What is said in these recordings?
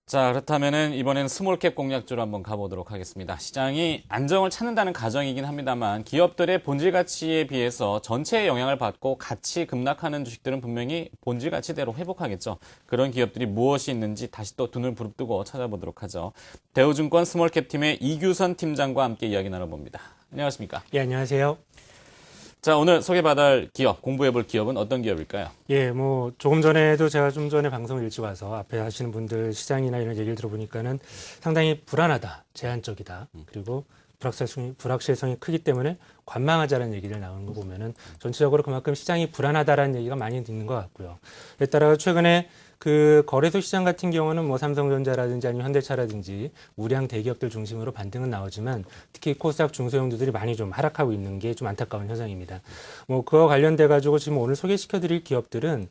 자, 그렇다면은 이번에는 스몰캡 공략주로 한번 가보도록 하겠습니다. 시장이 안정을 찾는다는 가정이긴 합니다만 기업들의 본질 가치에 비해서 전체의 영향을 받고 같이 급락하는 주식들은 분명히 본질 가치대로 회복하겠죠. 그런 기업들이 무엇이 있는지 다시 또 두 눈 부릅뜨고 찾아보도록 하죠. 대우증권 스몰캡 팀의 이규선 팀장과 함께 이야기 나눠봅니다. 안녕하십니까? 예, 안녕하세요. 자, 오늘 소개받을 기업, 공부해볼 기업은 어떤 기업일까요? 예, 조금 전에도 제가 좀 전에 방송을 일찍 와서 앞에 하시는 분들 시장이나 이런 얘기를 들어보니까는 상당히 불안하다, 제한적이다, 그리고 불확실성이 크기 때문에 관망하자라는 얘기를 나오는 거 보면은 전체적으로 그만큼 시장이 불안하다라는 얘기가 많이 있는 것 같고요. 에 따라 최근에 그 거래소 시장 같은 경우는 뭐 삼성전자라든지 아니면 현대차라든지 우량 대기업들 중심으로 반등은 나오지만 특히 코스닥 중소형주들이 많이 좀 하락하고 있는 게 좀 안타까운 현상입니다. 그와 관련돼 가지고 지금 오늘 소개시켜드릴 기업들은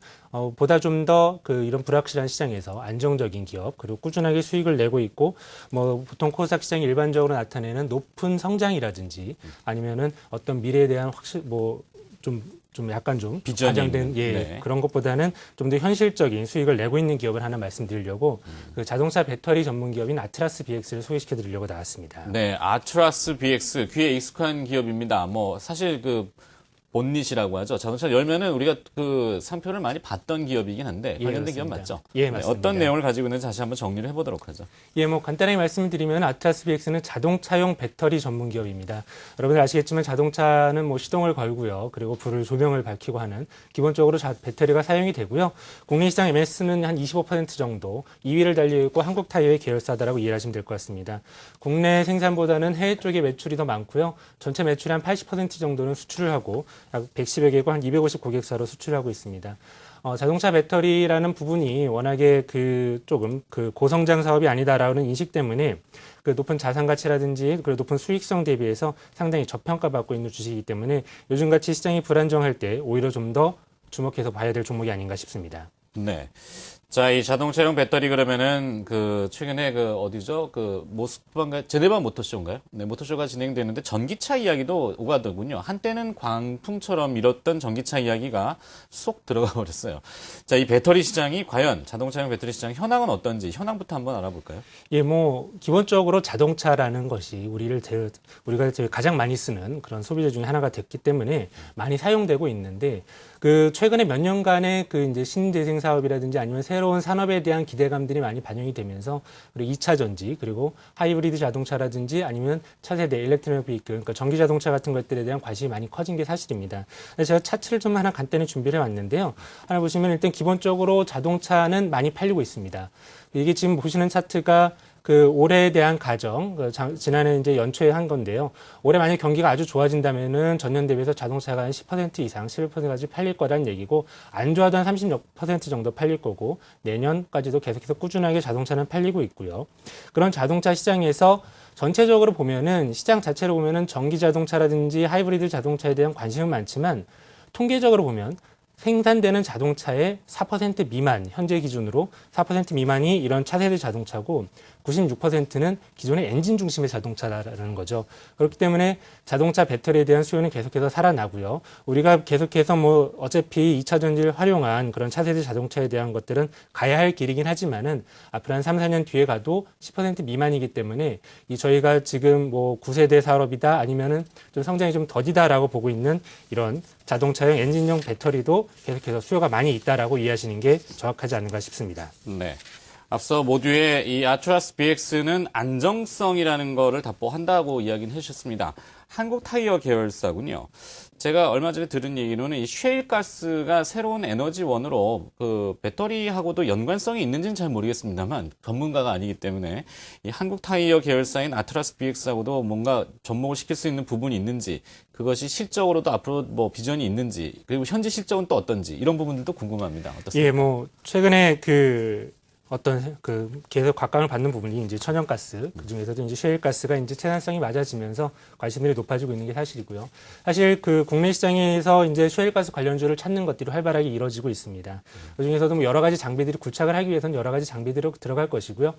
보다 좀 더 이런 불확실한 시장에서 안정적인 기업 그리고 꾸준하게 수익을 내고 있고 보통 코스닥 시장이 일반적으로 나타내는 높은 성장이라든지 아니면은 어떤 미래에 대한 좀 약간 좀 비전이 과장된 네. 그런 것보다는 좀 더 현실적인 수익을 내고 있는 기업을 하나 말씀드리려고 그 자동차 배터리 전문 기업인 아트라스 BX를 소개시켜 드리려고 나왔습니다. 네, 아트라스 BX 귀에 익숙한 기업입니다. 사실 본닛이라고 하죠. 자동차 열면은 우리가 그 상표를 많이 봤던 기업이긴 한데 관련된 기업 맞죠? 예, 맞습니다. 어떤 내용을 가지고 있는지 다시 한번 정리를 해보도록 하죠. 예, 간단하게 말씀드리면 아트라스 BX는 자동차용 배터리 전문 기업입니다. 여러분들 아시겠지만 자동차는 시동을 걸고요. 그리고 불을 조명을 밝히고 하는 기본적으로 배터리가 사용이 되고요. 국내 시장 MS는 한 25% 정도 2위를 달리고 있고 한국 타이어의 계열사다라고 이해하시면 될 것 같습니다. 국내 생산보다는 해외 쪽의 매출이 더 많고요. 전체 매출의 한 80% 정도는 수출을 하고 약 110여 개국 한 250 고객사로 수출하고 있습니다. 자동차 배터리라는 부분이 워낙에 조금 고성장 사업이 아니다라는 인식 때문에 높은 자산 가치라든지 높은 수익성 대비해서 상당히 저평가받고 있는 주식이기 때문에 요즘같이 시장이 불안정할 때 오히려 좀 더 주목해서 봐야 될 종목이 아닌가 싶습니다. 네. 자, 이 자동차용 배터리 그러면은 최근에 어디죠? 모스크바인가요? 제네바 모터쇼인가요? 네, 모터쇼가 진행되는데 전기차 이야기도 오가더군요. 한때는 광풍처럼 밀었던 전기차 이야기가 쏙 들어가 버렸어요. 자, 이 배터리 시장이 과연 자동차용 배터리 시장 현황은 어떤지 현황부터 한번 알아볼까요? 예, 기본적으로 자동차라는 것이 우리가 가장 많이 쓰는 그런 소비재 중에 하나가 됐기 때문에 많이 사용되고 있는데 최근에 몇 년간의 이제 신재생 사업이라든지 아니면 새로운 산업에 대한 기대감들이 많이 반영이 되면서 그리고 2차 전지 그리고 하이브리드 자동차라든지 아니면 차세대 일렉트릭 비클 그러니까 전기 자동차 같은 것들에 대한 관심이 많이 커진 게 사실입니다. 제가 차트를 좀 하나 간단히 준비를 해왔는데요. 하나 보시면 일단 기본적으로 자동차는 많이 팔리고 있습니다. 이게 지금 보시는 차트가 올해에 대한 가정, 지난해 이제 연초에 한 건데요. 올해 만약 경기가 아주 좋아진다면은 전년 대비해서 자동차가 한 10% 이상, 11%까지 팔릴 거라는 얘기고, 안 좋아도 한 30% 정도 팔릴 거고, 내년까지도 계속해서 꾸준하게 자동차는 팔리고 있고요. 그런 자동차 시장에서 전체적으로 보면은 시장 자체로 보면은 전기 자동차라든지 하이브리드 자동차에 대한 관심은 많지만, 통계적으로 보면 생산되는 자동차의 4% 미만, 현재 기준으로 4% 미만이 이런 차세대 자동차고 96%는 기존의 엔진 중심의 자동차라는 거죠. 그렇기 때문에 자동차 배터리에 대한 수요는 계속해서 살아나고요. 우리가 계속해서 어차피 2차 전지를 활용한 그런 차세대 자동차에 대한 것들은 가야 할 길이긴 하지만은 앞으로 한 3, 4년 뒤에 가도 10% 미만이기 때문에 저희가 지금 9세대 산업이다 아니면은 좀 성장이 좀 더디다라고 보고 있는 이런 자동차용 엔진용 배터리도 계속해서 수요가 많이 있다라고 이해하시는 게 정확하지 않은가 싶습니다. 네. 앞서 모두에 이 아트라스 BX는 안정성이라는 거를 답보한다고 이야기는 해주셨습니다. 한국 타이어 계열사군요. 제가 얼마 전에 들은 얘기로는 이 셰일가스가 새로운 에너지원으로 배터리하고도 연관성이 있는지는 잘 모르겠습니다만 전문가가 아니기 때문에 이 한국 타이어 계열사인 아트라스 BX하고도 뭔가 접목을 시킬 수 있는 부분이 있는지 그것이 실적으로도 앞으로 비전이 있는지 그리고 현재 실적은 또 어떤지 이런 부분들도 궁금합니다. 어떻습니까? 예, 최근에 계속 각광을 받는 부분이 이제 천연가스, 그 중에서도 이제 셰일가스가 이제 생산성이 맞아지면서 관심들이 높아지고 있는 게 사실이고요. 사실 국내 시장에서 이제 셰일가스 관련주를 찾는 것들이 활발하게 이루어지고 있습니다. 그 중에서도 여러 가지 장비들이 구착을 하기 위해서는 여러 가지 장비들이 들어갈 것이고요.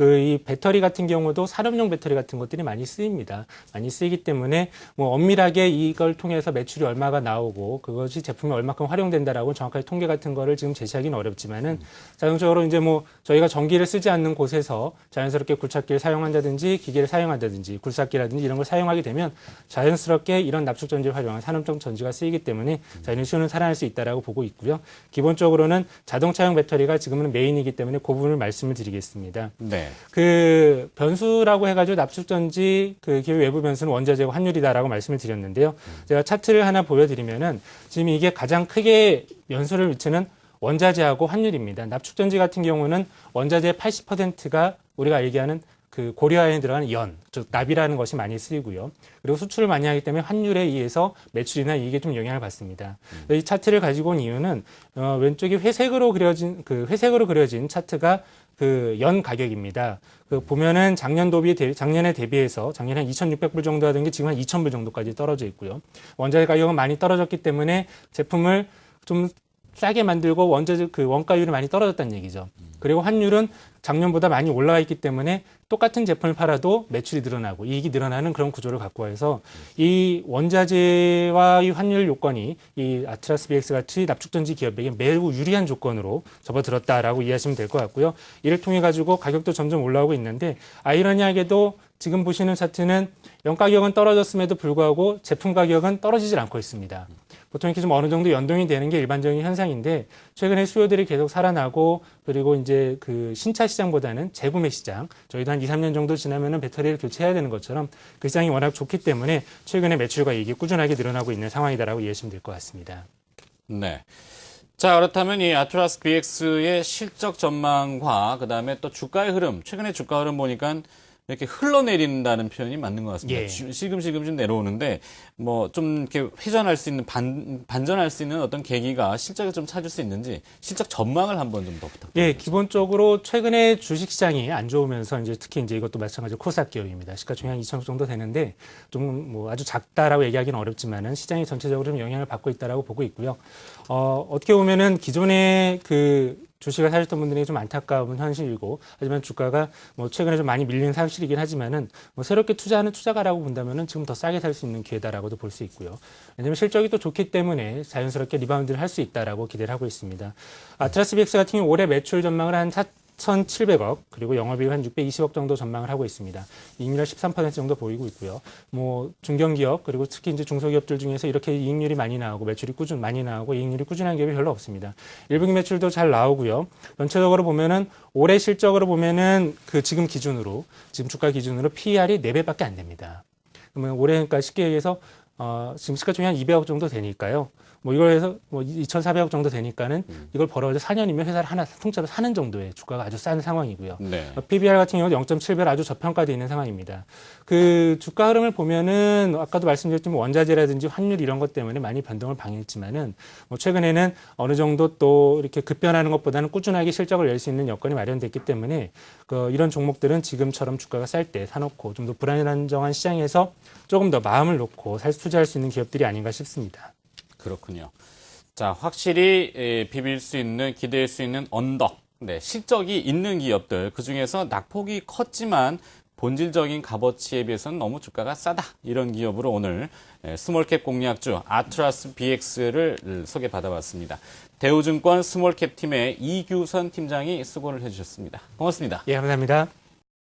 이 배터리 같은 경우도 산업용 배터리 같은 것들이 많이 쓰입니다. 많이 쓰이기 때문에 엄밀하게 이걸 통해서 매출이 얼마가 나오고 그것이 제품이 얼마큼 활용된다라고 정확하게 통계 같은 거를 지금 제시하기는 어렵지만은 자동적으로 이제 저희가 전기를 쓰지 않는 곳에서 자연스럽게 굴착기를 사용한다든지 기계를 사용한다든지 굴삭기라든지 이런 걸 사용하게 되면 자연스럽게 이런 납축전지를 활용한 산업적 전지가 쓰이기 때문에 저희는 수요는 살아날 수 있다라고 보고 있고요. 기본적으로는 자동차용 배터리가 지금은 메인이기 때문에 그 부분을 말씀을 드리겠습니다. 네. 그 변수라고 해가지고 납축전지 그 기회 외부 변수는 원자재고 환율이다라고 말씀을 드렸는데요. 제가 차트를 하나 보여드리면은 지금 이게 가장 크게 변수를 미치는 원자재하고 환율입니다. 납축전지 같은 경우는 원자재의 80%가 우리가 얘기하는 그 고려화에 들어가는 연, 즉 납이라는 것이 많이 쓰이고요. 그리고 수출을 많이 하기 때문에 환율에 의해서 매출이나 이익에 좀 영향을 받습니다. 이 차트를 가지고 온 이유는 왼쪽이 회색으로 그려진 차트가 그 연 가격입니다. 그 보면은 작년에 대비해서 작년에 한 2,600불 정도 하던 게 지금 한 2,000불 정도까지 떨어져 있고요. 원자재 가격은 많이 떨어졌기 때문에 제품을 좀 싸게 만들고 원자재 그 원가율이 많이 떨어졌다는 얘기죠. 그리고 환율은 작년보다 많이 올라가 있기 때문에 똑같은 제품을 팔아도 매출이 늘어나고 이익이 늘어나는 그런 구조를 갖고 와서 이 원자재와 이 환율 요건이 이 아트라스 BX 같이 납축전지 기업에게 매우 유리한 조건으로 접어들었다라고 이해하시면 될 것 같고요. 이를 통해 가지고 가격도 점점 올라오고 있는데 아이러니하게도 지금 보시는 차트는 연 가격은 떨어졌음에도 불구하고 제품 가격은 떨어지질 않고 있습니다. 보통 이렇게 좀 어느 정도 연동이 되는 게 일반적인 현상인데 최근에 수요들이 계속 살아나고 그리고 이제 그 신차 시장보다는 재구매 시장 저희도 한 2, 3년 정도 지나면은 배터리를 교체해야 되는 것처럼 그 시장이 워낙 좋기 때문에 최근에 매출과 이익이 꾸준하게 늘어나고 있는 상황이다라고 이해하시면 될 것 같습니다. 네. 자, 그렇다면 이 아트라스 BX의 실적 전망과 그다음에 또 주가의 흐름, 최근에 주가 흐름 보니까 이렇게 흘러내린다는 표현이 맞는 것 같습니다. 예. 실금실금 내려오는데 뭐 좀 이렇게 회전할 수 있는 반전할 수 있는 어떤 계기가 실적을 좀 찾을 수 있는지 실적 전망을 한번 좀 더 부탁드립니다. 예, 기본적으로 최근에 주식 시장이 안 좋으면서 이제 특히 이제 이것도 마찬가지로 코스닥 기업입니다. 시가총액 2천억 정도 되는데 좀 뭐 아주 작다라고 얘기하기는 어렵지만은 시장이 전체적으로 좀 영향을 받고 있다라고 보고 있고요. 어떻게 보면은 기존에 그 주식을 사셨던 분들이 좀 안타까운 현실이고 하지만 주가가 뭐 최근에 좀 많이 밀리는 사실이긴 하지만은 뭐 새롭게 투자하는 투자가라고 본다면은 지금 더 싸게 살 수 있는 기회다라고도 볼 수 있고요. 왜냐하면 실적이 또 좋기 때문에 자연스럽게 리바운드를 할 수 있다라고 기대를 하고 있습니다. 아트라스 BX 같은 경우 올해 매출 전망을 한 4,700억 그리고 영업이익 한 620억 정도 전망을 하고 있습니다. 이익률 13% 정도 보이고 있고요. 뭐 중견기업 그리고 특히 이제 중소기업들 중에서 이렇게 이익률이 많이 나오고 매출이 많이 나오고 이익률이 꾸준한 기업이 별로 없습니다. 1분기 매출도 잘 나오고요. 전체적으로 보면은 올해 실적으로 보면은 그 지금 기준으로 지금 주가 기준으로 PER이 4배밖에 안 됩니다. 그러면 올해 그러니까 쉽게 얘기해서 지금 시가총액 한 200억 정도 되니까요. 뭐 이걸 해서 뭐 2,400억 정도 되니까는 이걸 벌어서 4년이면 회사를 하나 통째로 사는 정도의 주가가 아주 싼 상황이고요. 네. PBR 같은 경우는 0.7배 아주 저평가되어 있는 상황입니다. 그 주가 흐름을 보면은 아까도 말씀드렸지만 원자재라든지 환율 이런 것 때문에 많이 변동을 방해했지만은 뭐 최근에는 어느 정도 또 이렇게 급변하는 것보다는 꾸준하게 실적을 낼 수 있는 여건이 마련됐기 때문에 이런 종목들은 지금처럼 주가가 쌀 때 사놓고 좀 더 불안정한 시장에서 조금 더 마음을 놓고 투자할 수 있는 기업들이 아닌가 싶습니다. 그렇군요. 자, 확실히 비빌 수 있는, 기대할 수 있는 언덕, 네, 실적이 있는 기업들, 그중에서 낙폭이 컸지만 본질적인 값어치에 비해서는 너무 주가가 싸다. 이런 기업으로 오늘 스몰캡 공략주 아트라스 BX를 소개받아봤습니다. 대우증권 스몰캡 팀의 이규선 팀장이 수고를 해주셨습니다. 고맙습니다. 예, 감사합니다.